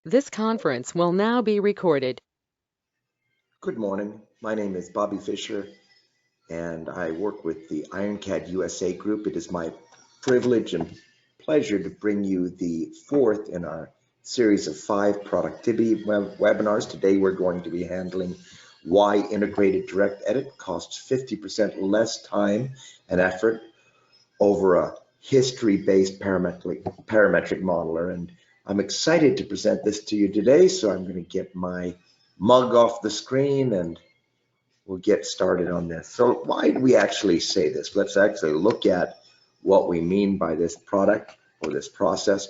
This conference will now be recorded. Good morning. My name is Bobby Fisher, and I work with the IronCAD USA group. It is my privilege and pleasure to bring you the fourth in our series of 5 productivity webinars. Today we're going to be handling why integrated DirectEdit costs 50% less time and effort over a history-based parametric modeler. And I'm excited to present this to you today, so I'm going to get my mug off the screen and we'll get started on this. So why do we actually say this? Let's actually look at what we mean by this product or this process.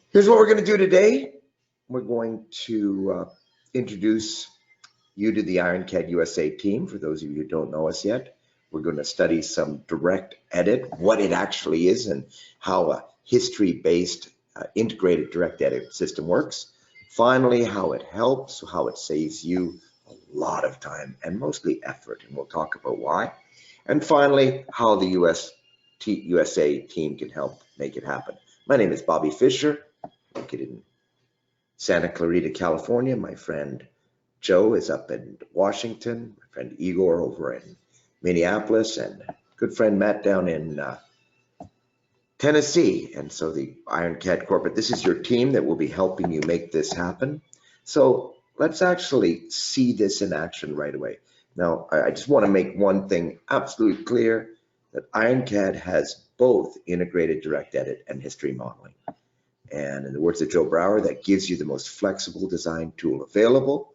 Here's what we're going to do today. We're going to introduce you to the IronCAD USA team. For those of you who don't know us yet, we're going to study some DirectEdit, what it actually is and how a history-based integrated DirectEdit system works. Finally, how it helps, how it saves you a lot of time and mostly effort, and we'll talk about why. And finally, how the USA team can help make it happen. My name is Bobby Fisher, located in Santa Clarita, California. My friend Joe is up in Washington, my friend Igor over in Minneapolis, and good friend Matt down in Tennessee. And so the IronCAD corporate, this is your team that will be helping you make this happen. So let's actually see this in action right away. Now, I just want to make one thing absolutely clear, that IronCAD has both integrated DirectEdit and history modeling. And in the words of Joe Brower, that gives you the most flexible design tool available.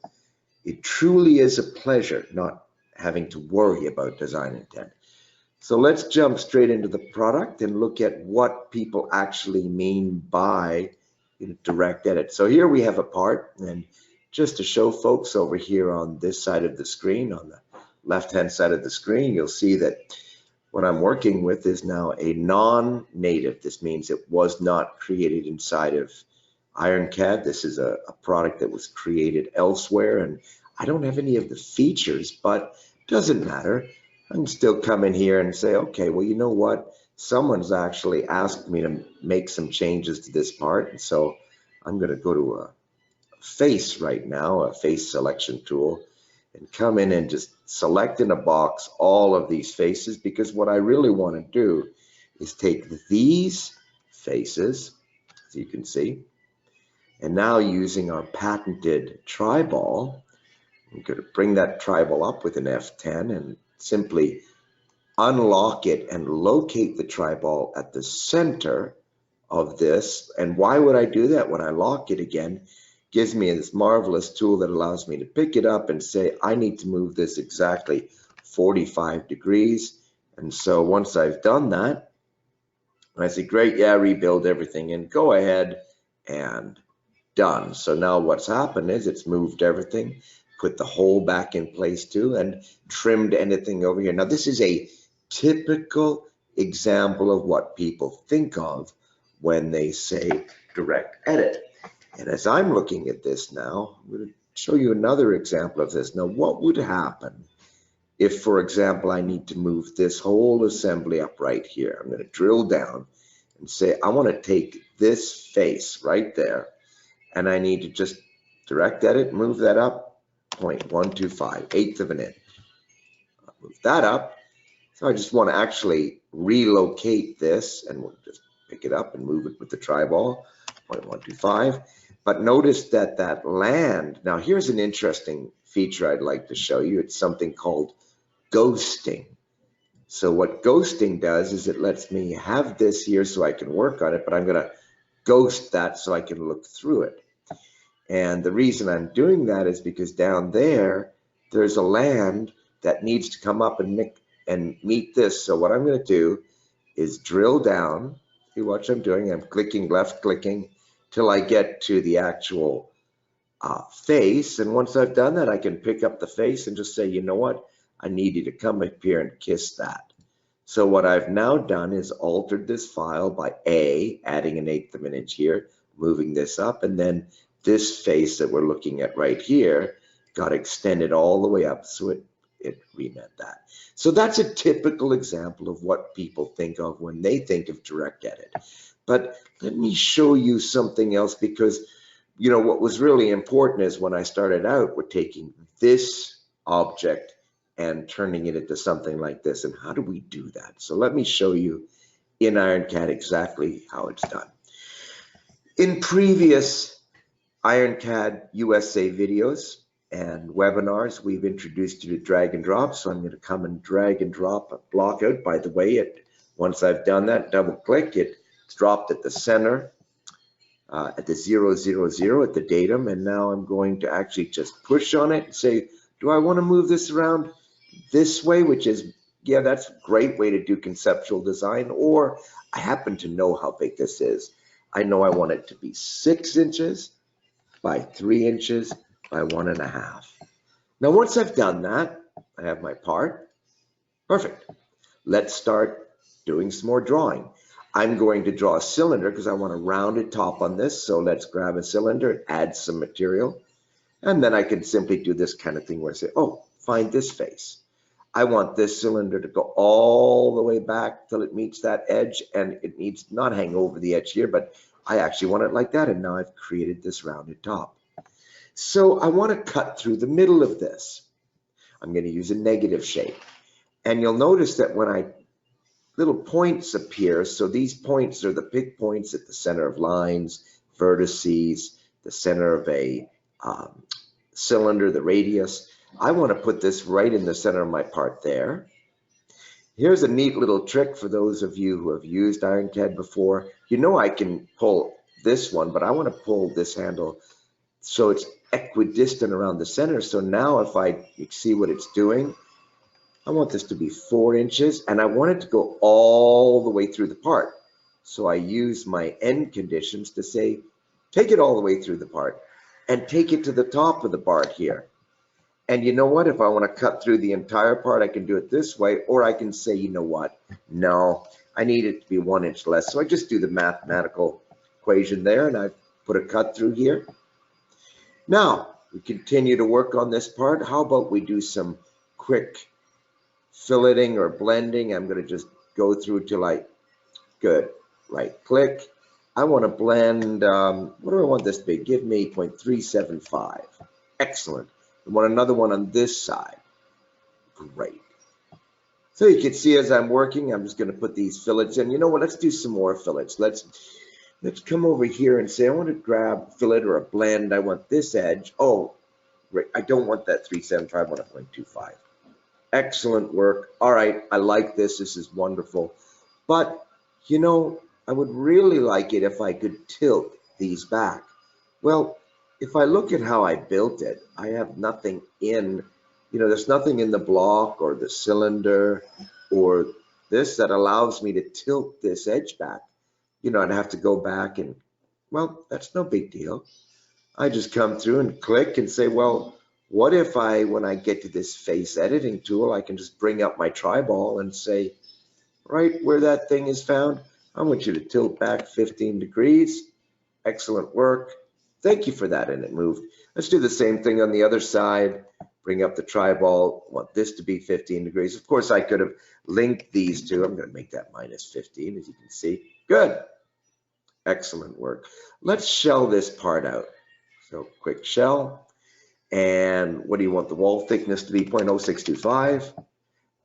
It truly is a pleasure not having to worry about design intent. So let's jump straight into the product and look at what people actually mean by DirectEdit. So here we have a part, and just to show folks over here on this side of the screen, on the left-hand side of the screen, you'll see that what I'm working with is now a non-native. This means it was not created inside of IronCAD. This is a product that was created elsewhere, and I don't have any of the features, but it doesn't matter. I can still come in here and say, okay, well, you know what? Someone's actually asked me to make some changes to this part. And so I'm going to go to a face right now, a face selection tool, and come in and just select in a box all of these faces, because what I really want to do is take these faces, as you can see, and now using our patented triball, I'm going to bring that tribal up with an F10 and simply unlock it and locate the triball at the center of this. And why would I do that? When I lock it again, gives me this marvelous tool that allows me to pick it up and say, I need to move this exactly 45 degrees. And so once I've done that, I say, great, yeah, rebuild everything and go ahead and done. So now what's happened is it's moved everything, put the hole back in place too, and trimmed anything over here. Now this is a typical example of what people think of when they say DirectEdit. And as I'm looking at this now, I'm going to show you another example of this. Now, what would happen if, for example, I need to move this whole assembly up right here? I'm going to drill down and say, I want to take this face right there, and I need to just DirectEdit, move that up 0.125, eighth of an inch. I'll move that up. So I just want to actually relocate this, and we'll just pick it up and move it with the triball, 0.125. But notice that that land, now here's an interesting feature I'd like to show you. It's something called ghosting. So what ghosting does is it lets me have this here so I can work on it, but I'm going to ghost that so I can look through it. And the reason I'm doing that is because down there, there's a land that needs to come up and meet this. So what I'm going to do is drill down. See what I'm doing? I'm clicking, left clicking, till I get to the actual face. And once I've done that, I can pick up the face and just say, you know what? I need you to come up here and kiss that. So what I've now done is altered this file by adding an eighth of an inch here, moving this up, and then this face that we're looking at right here got extended all the way up, so it remeant that. So that's a typical example of what people think of when they think of DirectEdit. But let me show you something else, because you know, what was really important is when I started out, we're taking this object and turning it into something like this. And how do we do that? So let me show you in IronCAD exactly how it's done. In previous IronCAD USA videos and webinars, we've introduced you to drag and drop. So I'm going to come and drag and drop a block out. By the way, once I've done that, double click, it's dropped at the center, at the 0, 0, 0 at the datum. And now I'm going to actually just push on it and say, do I want to move this around this way, which is, yeah, that's a great way to do conceptual design. Or I happen to know how big this is. I know I want it to be 6 inches by 3 inches by 1.5. Now, once I've done that, I have my part. Perfect. Let's start doing some more drawing. I'm going to draw a cylinder because I want a rounded top on this. So let's grab a cylinder, add some material, and then I can simply do this kind of thing where I say, oh, find this face. I want this cylinder to go all the way back till it meets that edge, and it needs not hang over the edge here, but I actually want it like that, and now I've created this rounded top. So I want to cut through the middle of this. I'm going to use a negative shape, and you'll notice that when little points appear, so these points are the big points at the center of lines, vertices, the center of a cylinder, the radius. I want to put this right in the center of my part there. Here's a neat little trick for those of you who have used IronCAD before. You know I can pull this one, but I want to pull this handle so it's equidistant around the center. So now if you see what it's doing, I want this to be 4 inches, and I want it to go all the way through the part. So I use my end conditions to say, take it all the way through the part and take it to the top of the part here. And you know what? If I want to cut through the entire part, I can do it this way, or I can say, you know what? No, I need it to be 1 inch less. So I just do the mathematical equation there, and I put a cut through here. Now, we continue to work on this part. How about we do some quick filleting or blending? I'm going to just go through till good. Right click. I want to blend, what do I want this to be? Give me 0.375. Excellent. I want another one on this side. Great. So you can see as I'm working, I'm just going to put these fillets in. You know what? Let's do some more fillets. Let's come over here and say, I want to grab fillet or a blend. I want this edge. Oh, great. I don't want that 375. I want a 0.25. Excellent work. All right. I like this. This is wonderful. But, you know, I would really like it if I could tilt these back. Well, if I look at how I built it, I have nothing in, you know, there's nothing in the block or the cylinder or this that allows me to tilt this edge back. You know, I'd have to go back and, well, that's no big deal. I just come through and click and say, well, what if when I get to this face editing tool, I can just bring up my triball and say, right where that thing is found, I want you to tilt back 15 degrees. Excellent work. Thank you for that, and it moved. Let's do the same thing on the other side. Bring up the triball. Want this to be 15 degrees. Of course, I could have linked these two. I'm going to make that minus 15, as you can see. Good. Excellent work. Let's shell this part out. So quick shell. And what do you want the wall thickness to be? 0.0625.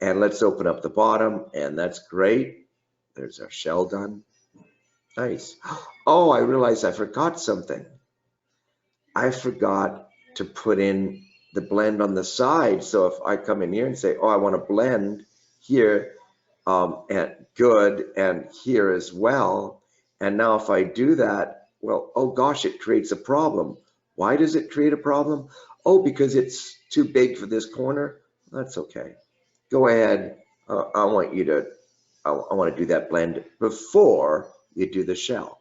And let's open up the bottom, and that's great. There's our shell done. Nice. Oh, I realized I forgot something. I forgot to put in the blend on the side. So if I come in here and say, oh, I want to blend here and good, and here as well. And now if I do that, well, oh gosh, it creates a problem. Why does it create a problem? Oh, because it's too big for this corner. That's okay. Go ahead. I want to do that blend before you do the shell.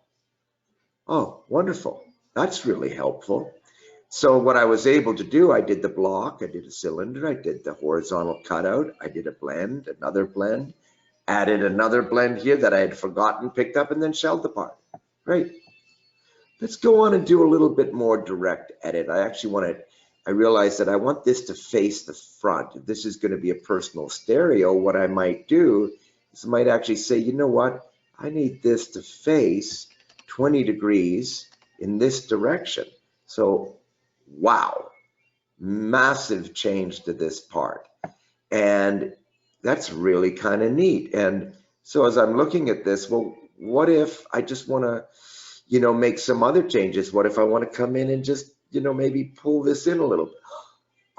Oh, wonderful. That's really helpful. So what I was able to do, I did the block, I did a cylinder, I did the horizontal cutout, I did a blend, another blend, added another blend here that I had forgotten, picked up, and then shelled the part. Great. Let's go on and do a little bit more direct edit. I realized that I want this to face the front. If this is going to be a personal stereo, what I might do is I might actually say, you know what? I need this to face 20 degrees in this direction. So, wow, massive change to this part. And that's really kind of neat. And so as I'm looking at this, well, what if I just want to, make some other changes? What if I want to come in and just, maybe pull this in a little bit?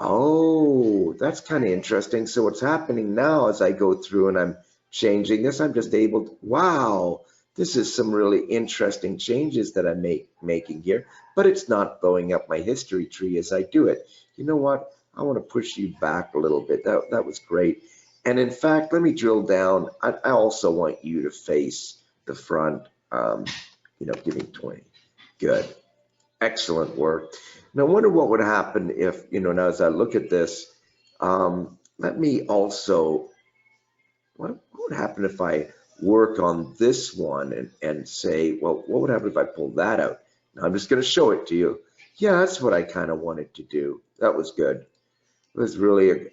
Oh, that's kind of interesting. So what's happening now as I go through and I'm changing this, I'm just able to, wow, this is some really interesting changes that I'm making here, but it's not blowing up my history tree as I do it. You know what? I want to push you back a little bit. That was great. And in fact, let me drill down. I also want you to face the front, giving 20. Good. Excellent work. Now, I wonder what would happen if, now as I look at this, let me also, what would happen if I work on this one and say, well, what would happen if I pull that out? Now, I'm just going to show it to you. Yeah, that's what I kind of wanted to do. That was good. It was really,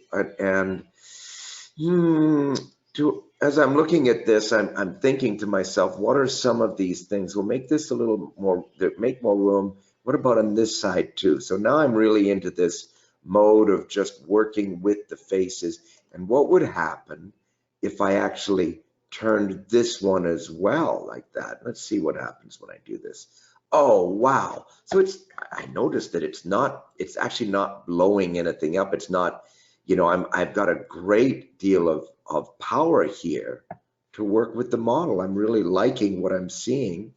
as I'm looking at this, I'm thinking to myself, what are some of these things? We'll make this a little more, make more room. What about on this side too? So now I'm really into this mode of just working with the faces. And what would happen if I actually turned this one as well like that? Let's see what happens when I do this. Oh, wow. So I noticed that it's actually not blowing anything up. It's not, I've got a great deal of power here to work with the model. I'm really liking what I'm seeing.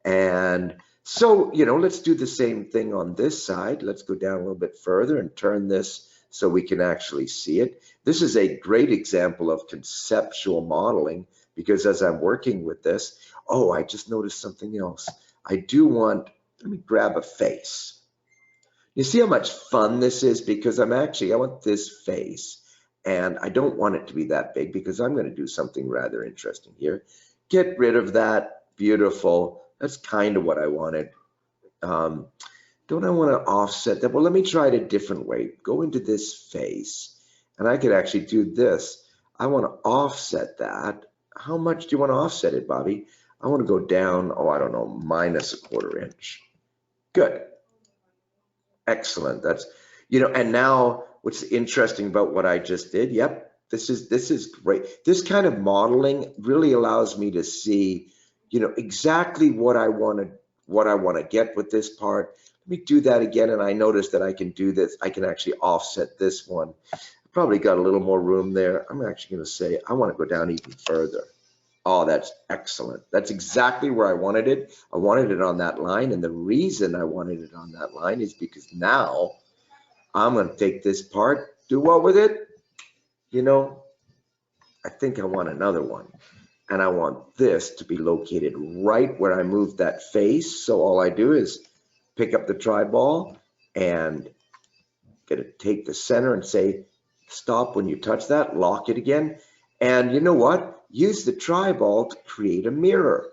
And so, let's do the same thing on this side. Let's go down a little bit further and turn this so we can actually see it. This is a great example of conceptual modeling, because as I'm working with this, oh, I just noticed something else. I do want, let me grab a face. You see how much fun this is? Because I want this face, and I don't want it to be that big because I'm going to do something rather interesting here. Get rid of that. Beautiful. That's kind of what I wanted. Don't I want to offset that? Well, let me try it a different way. Go into this face, and I could actually do this. I want to offset that. How much do you want to offset it, Bobby? I want to go down, oh, I don't know, -1/4 inch. Good. Excellent. That's, and now what's interesting about what I just did? Yep, this is great. This kind of modeling really allows me to see, exactly what I want to get with this part. Let me do that again, and I notice that I can do this. I can actually offset this one. Probably got a little more room there. I'm actually going to say I want to go down even further. Oh, that's excellent. That's exactly where I wanted it. I wanted it on that line, and the reason I wanted it on that line is because now I'm going to take this part, do what with it? I think I want another one, and I want this to be located right where I moved that face. So all I do is pick up the tri-ball and take the center and say, stop when you touch that, lock it again. And you know what? Use the tri-ball to create a mirror.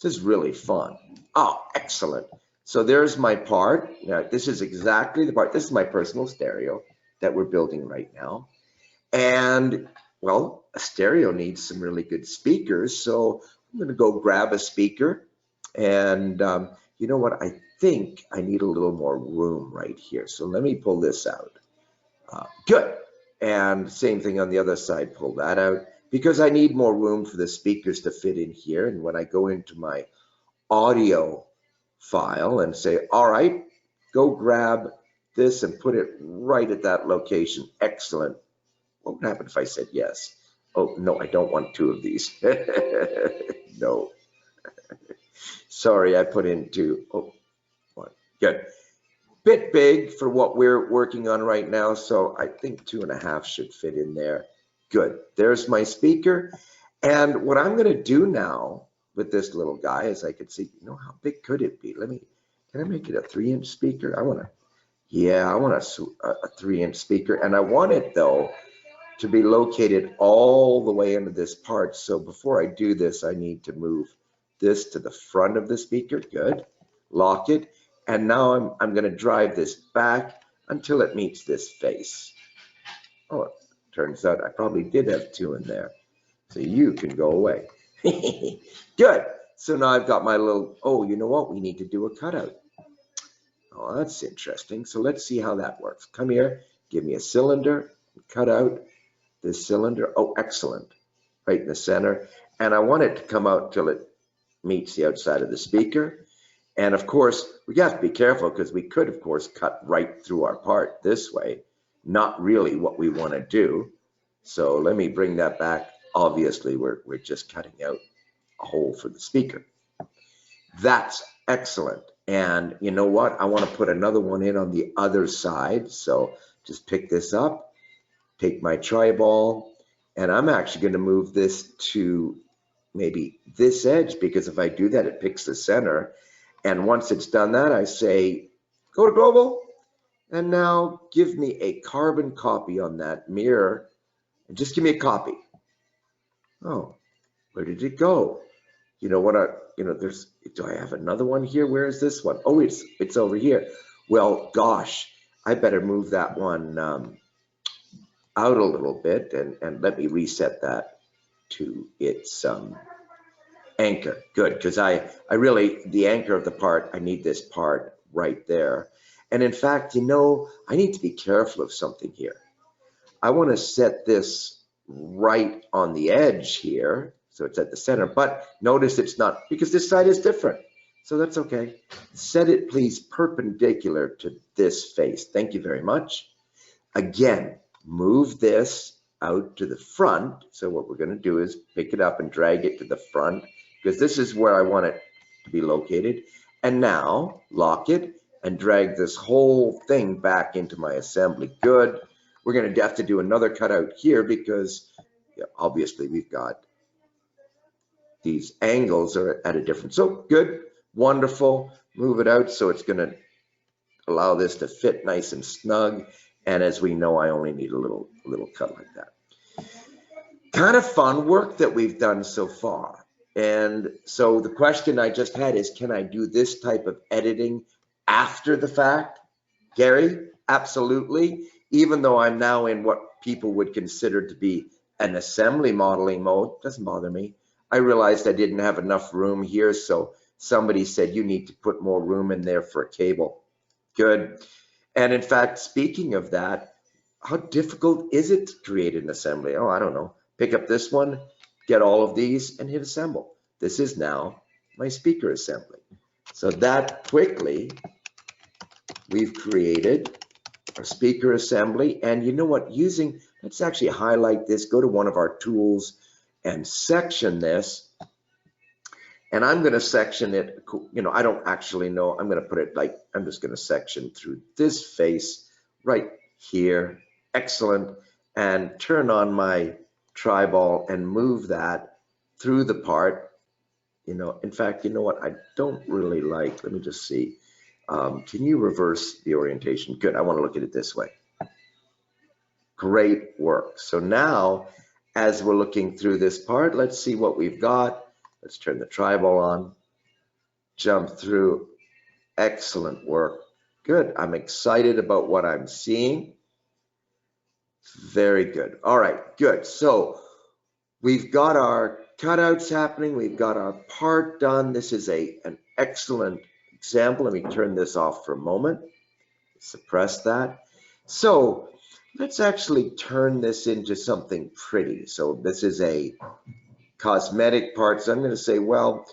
This is really fun. Oh, excellent. So there's my part. Now, this is exactly the part. This is my personal stereo that we're building right now. And, well, a stereo needs some really good speakers. So I'm going to go grab a speaker. And you know what? I think I need a little more room right here. So let me pull this out. Good. And same thing on the other side, pull that out, because I need more room for the speakers to fit in here. And when I go into my audio file and say, all right, go grab this and put it right at that location. Excellent. What would happen if I said yes? Oh, no, I don't want two of these. No. Sorry, I put in two. Oh, one. Good. Bit big for what we're working on right now, so I think 2.5 should fit in there. Good. There's my speaker. And what I'm going to do now with this little guy is I could see, how big could it be? Can I make it a 3-inch speaker? I want a 3-inch speaker, and I want it though to be located all the way into this part. So before I do this, I need to move this to the front of the speaker. Good. Lock it. And now I'm going to drive this back until it meets this face. Oh, it turns out I probably did have 2 in there. So you can go away. Good. So now I've got my little, oh, you know what? We need to do a cutout. Oh, that's interesting. So let's see how that works. Come here, give me a cylinder, cut out this cylinder. Oh, excellent. Right in the center. And I want it to come out till it meets the outside of the speaker. And of course, we have to be careful because we could, of course, cut right through our part this way. Not really what we want to do. So let me bring that back. Obviously, we're just cutting out a hole for the speaker. That's excellent. And you know what? I want to put another one in on the other side. So just pick this up, take my tri-ball, and I'm actually going to move this to maybe this edge, because if I do that, it picks the center. And once it's done that, I say, go to global, and now give me a carbon copy on that mirror, and just give me a copy. Oh, where did it go? You know what? Do I have another one here? Where is this one? Oh, it's over here. Well, gosh, I better move that one out a little bit, and let me reset that to its anchor. Good, because I really, the anchor of the part, I need this part right there. And in fact, you know, I need to be careful of something here. I want to set this right on the edge here, so it's at the center, but notice it's not, because this side is different. So that's okay. Set it, please, perpendicular to this face. Thank you very much. Again, move this out to the front. So what we're going to do is pick it up and drag it to the front, because this is where I want it to be located. And now lock it and drag this whole thing back into my assembly. Good. We're going to have to do another cutout here because obviously we've got these angles are at a different. So good, wonderful. Move it out so it's going to allow this to fit nice and snug. And as we know, I only need a little cut like that. Kind of fun work that we've done so far. And so the question I just had is, can I do this type of editing after the fact? Gary, absolutely. Even though I'm now in what people would consider to be an assembly modeling mode, doesn't bother me. I realized I didn't have enough room here, so somebody said you need to put more room in there for a cable. Good. And in fact, speaking of that, how difficult is it to create an assembly? Oh, I don't know. Pick up this one, get all of these, and hit assemble. This is now my speaker assembly. So that quickly, we've created our speaker assembly. And you know what? Let's actually highlight this, go to one of our tools and section this. And I'm going to section it, you know, I don't actually know. I'm going to put it like, I'm just going to section through this face right here. Excellent. And turn on my tri-ball and move that through the part. You know, in fact, you know what? I don't really like, let me just see. Can you reverse the orientation? Good. I want to look at it this way. Great work. So now, as we're looking through this part, let's see what we've got. Let's turn the tri-ball on, jump through. Excellent work. Good. I'm excited about what I'm seeing. Very good. All right, good. So we've got our cutouts happening. We've got our part done. This is an excellent example. Let me turn this off for a moment. Suppress that. So let's actually turn this into something pretty. So this is a cosmetic part. So I'm going to say, well,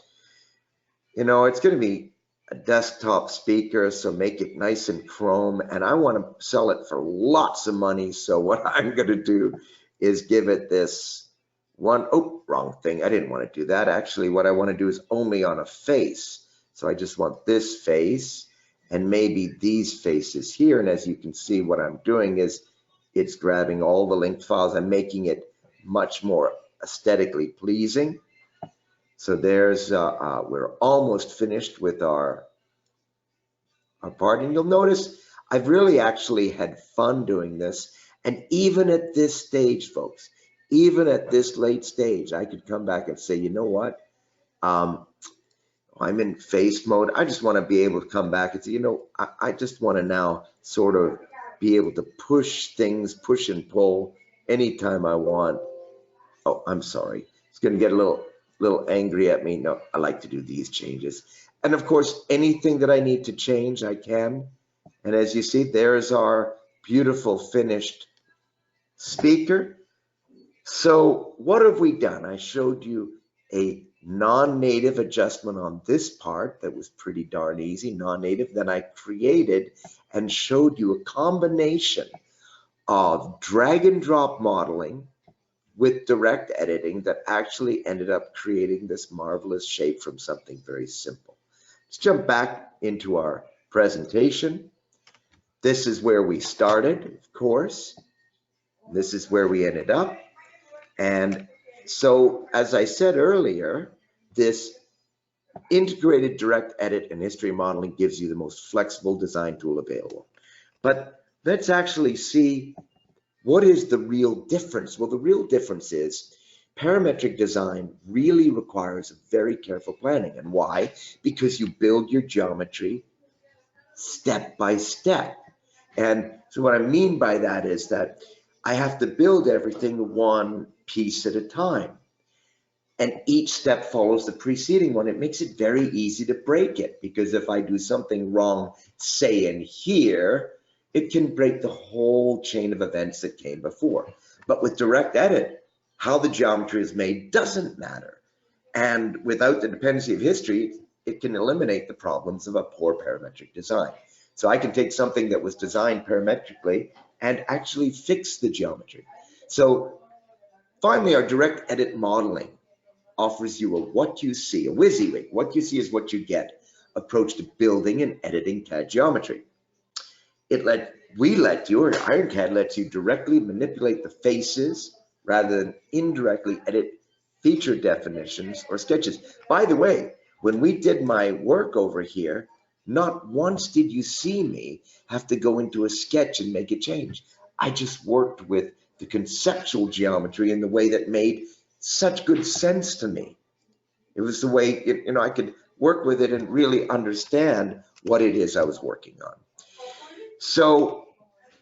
you know, it's going to be a desktop speaker, so make it nice and chrome. And I want to sell it for lots of money. So what I'm going to do is give it this one. Oh, wrong thing. I didn't want to do that. Actually, what I want to do is only on a face. So I just want this face and maybe these faces here. And as you can see, what I'm doing is it's grabbing all the linked files. I'm making it much more aesthetically pleasing. So there's, we're almost finished with our part. And you'll notice I've really actually had fun doing this. And even at this stage, folks, even at this late stage, I could come back and say, you know what? I'm in face mode. I just want to be able to come back and say, you know, I just want to now sort of be able to push things, push and pull anytime I want. Oh, I'm sorry. It's going to get a little angry at me. No, I like to do these changes. And of course, anything that I need to change, I can. And as you see, there's our beautiful finished speaker. So what have we done? I showed you a non-native adjustment on this part that was pretty darn easy, non-native. Then I created and showed you a combination of drag and drop modeling with direct editing that actually ended up creating this marvelous shape from something very simple. Let's jump back into our presentation. This is where we started, of course. This is where we ended up. And so, as I said earlier, this integrated direct edit and history modeling gives you the most flexible design tool available. But let's actually see what is the real difference. Well, the real difference is parametric design really requires very careful planning. And why? Because you build your geometry step by step. And so what I mean by that is that I have to build everything one piece at a time. And each step follows the preceding one. It makes it very easy to break it, because if I do something wrong, say in here, it can break the whole chain of events that came before. But with direct edit, how the geometry is made doesn't matter. And without the dependency of history, it can eliminate the problems of a poor parametric design. So I can take something that was designed parametrically and actually fix the geometry. So finally, our direct edit modeling offers you a what you see, a WYSIWYG, what you see is what you get approach to building and editing CAD geometry. IronCAD lets you directly manipulate the faces rather than indirectly edit feature definitions or sketches. By the way, when we did my work over here, not once did you see me have to go into a sketch and make a change. I just worked with the conceptual geometry in the way that made such good sense to me. It was the way, I could work with it and really understand what it is I was working on. So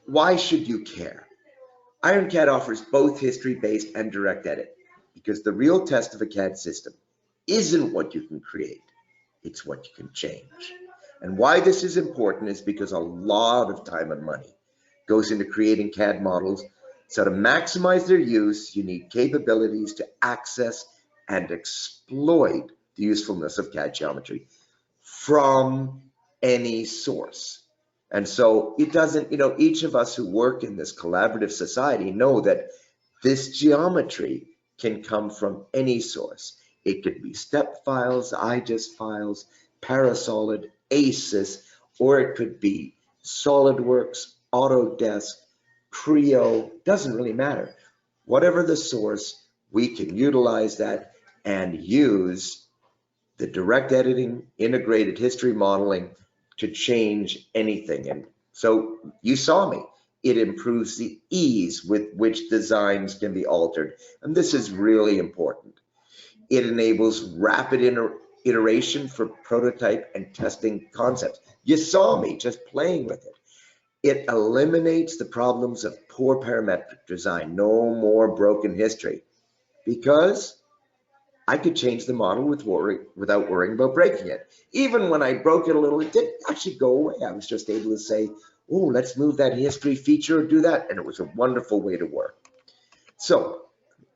why should you care? IronCAD offers both history-based and direct edit, because the real test of a CAD system isn't what you can create, it's what you can change. And why this is important is because a lot of time and money goes into creating CAD models. So to maximize their use, you need capabilities to access and exploit the usefulness of CAD geometry from any source. And so it doesn't, each of us who work in this collaborative society know that this geometry can come from any source. It could be step files, IGES files, Parasolid, ACES, or it could be SolidWorks, Autodesk, Creo, doesn't really matter. Whatever the source, we can utilize that and use the direct editing, integrated history modeling to change anything. And so you saw me. It improves the ease with which designs can be altered. And this is really important. It enables rapid iteration for prototype and testing concepts. You saw me just playing with it. It eliminates the problems of poor parametric design. No more broken history, because I could change the model without worrying about breaking it. Even when I broke it a little, it didn't actually go away. I was just able to say, oh, let's move that history feature or do that. And it was a wonderful way to work. So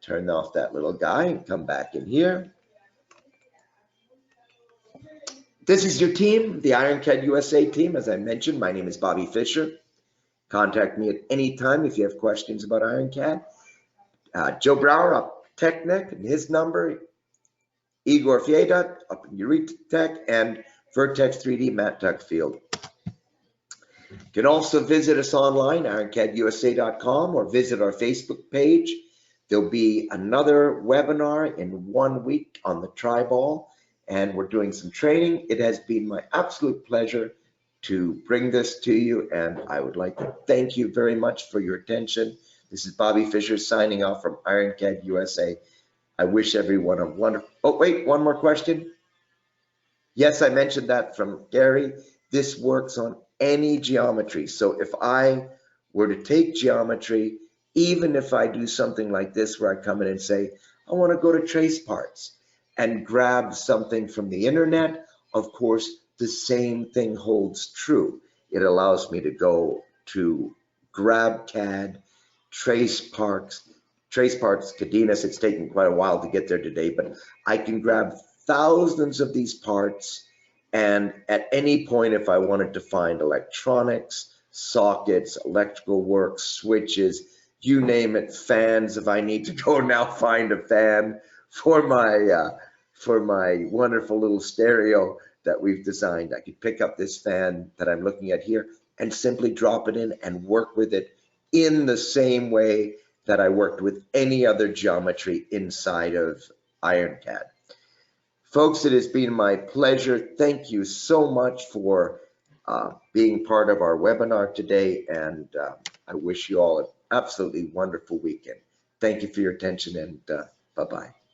turn off that little guy and come back in here. This is your team, the IronCAD USA team. As I mentioned, my name is Bobby Fisher. Contact me at any time if you have questions about IronCAD. Joe Brower up TechNet, and his number, Igor Fieda up in Euritech, and Vertex 3D Matt Duckfield. You can also visit us online, IronCADUSA.com, or visit our Facebook page. There'll be another webinar in 1 week on the tri-ball, and we're doing some training. It has been my absolute pleasure to bring this to you, and I would like to thank you very much for your attention. This is Bobby Fisher signing off from IronCAD USA. I wish everyone a wonderful, oh wait, one more question. Yes, I mentioned that from Gary. This works on any geometry. So if I were to take geometry, even if I do something like this where I come in and say, I want to go to trace parts and grab something from the internet, of course, the same thing holds true. it allows me to go to grab CAD, trace parts, Cadenas. It's taken quite a while to get there today, but I can grab thousands of these parts, and at any point, if I wanted to find electronics, sockets, electrical work, switches, you name it, fans, if I need to go now find a fan for my wonderful little stereo that we've designed, I could pick up this fan that I'm looking at here and simply drop it in and work with it in the same way that I worked with any other geometry inside of IronCAD. Folks, it has been my pleasure. Thank you so much for being part of our webinar today, and I wish you all an absolutely wonderful weekend. Thank you for your attention, and bye-bye.